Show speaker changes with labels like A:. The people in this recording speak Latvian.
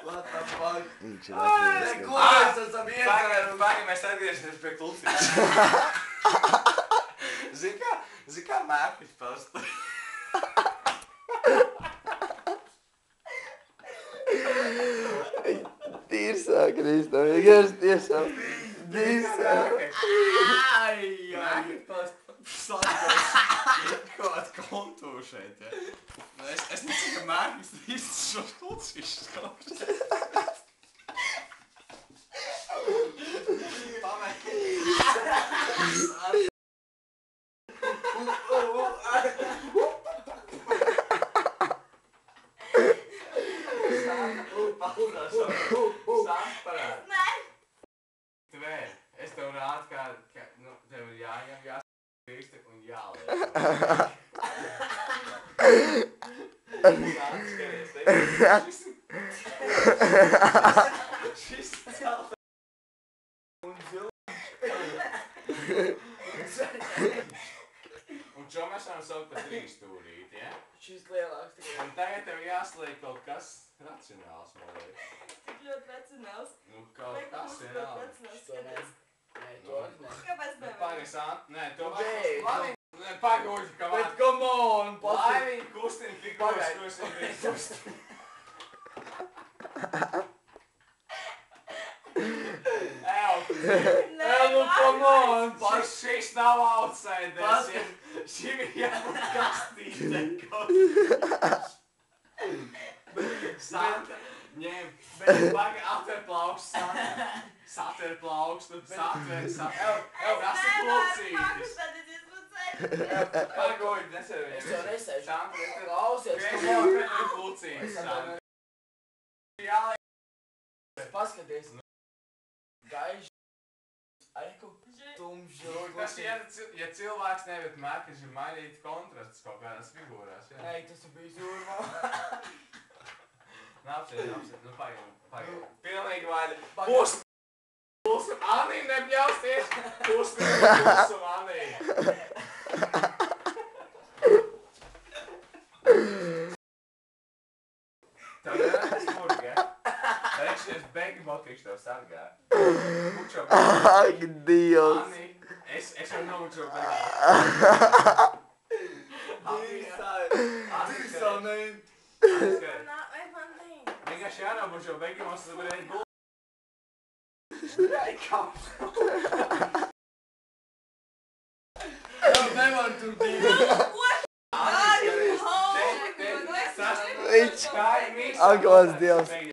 A: What the fuck?
B: Viņš ir atgriezies.
A: Ko mēs esam iedzēruši?
C: Pagaid, mēs atgriežamies pie klucības. Zini kā Mērķis pastu?
B: Tirsā, Kristam, vienkārši tiešām. Tirsā.
C: Mērķis pastu. Slēdās kāds kontūru šeit, ja. Es necienu, ka Mērķis īsti šos klucības kaut kas. Es tev rādu, kā tev ir jāņem, jāsaka un jāliek. Šis celta un zilš. Un šo mēs varam saukt par 3 stūrīti, ja?
A: Šis lielāks tikai.
C: Un tagad tev jāsliek kaut kas racionāls, man liekas.
D: Tik ļoti racionāls.
C: Nu, kaut kas vienalga.
A: Šo ne. Nē, to arī ne.
D: Kāpēc nevar?
C: Pagaid, nē, to
A: Beidz,
C: Laviņ, pagaid, ka
A: Bet come on,
C: Laviņ kustina figūras, kuras viņa kustina.
A: Nu, come on,
C: Šis nav outsiders, ja? Šim ir jābūt kastītē kaut. Santa, ņem, bet pagaid, atver plaukstu, Santa. Satver plaukstu, satver. Tas ir klucītis. Pagaid, nesevi.
A: Es jau nesēšu.
C: Santa,
A: Klausies,
C: tu
A: come on.
C: ir klucītis, Santa.
A: Paskaties. Gaiši. Aiku. Tumšu.
C: Tas, ja cilvēks nevar Mērķis ir mainīt kontrastus kaut kādās figūrās, jā?
A: Nē, tas ir bijis jūrmā.
C: Apsiet, nu pagaid. Pilnīgi vaļa. Pulsu Anī nebļausties. Pulsu Anī. Tev nerāds smurgi, ja? Reikšies begi motīši tev sargā.
B: Ak, Dievs.
C: Anī, es jau nomučo begi.
A: Tīsā ne.
C: Vienkārši jānomučo begi, mums tas varēja būt.
A: Tev nevar tur būt.
B: Viņš. Ak, Dievs.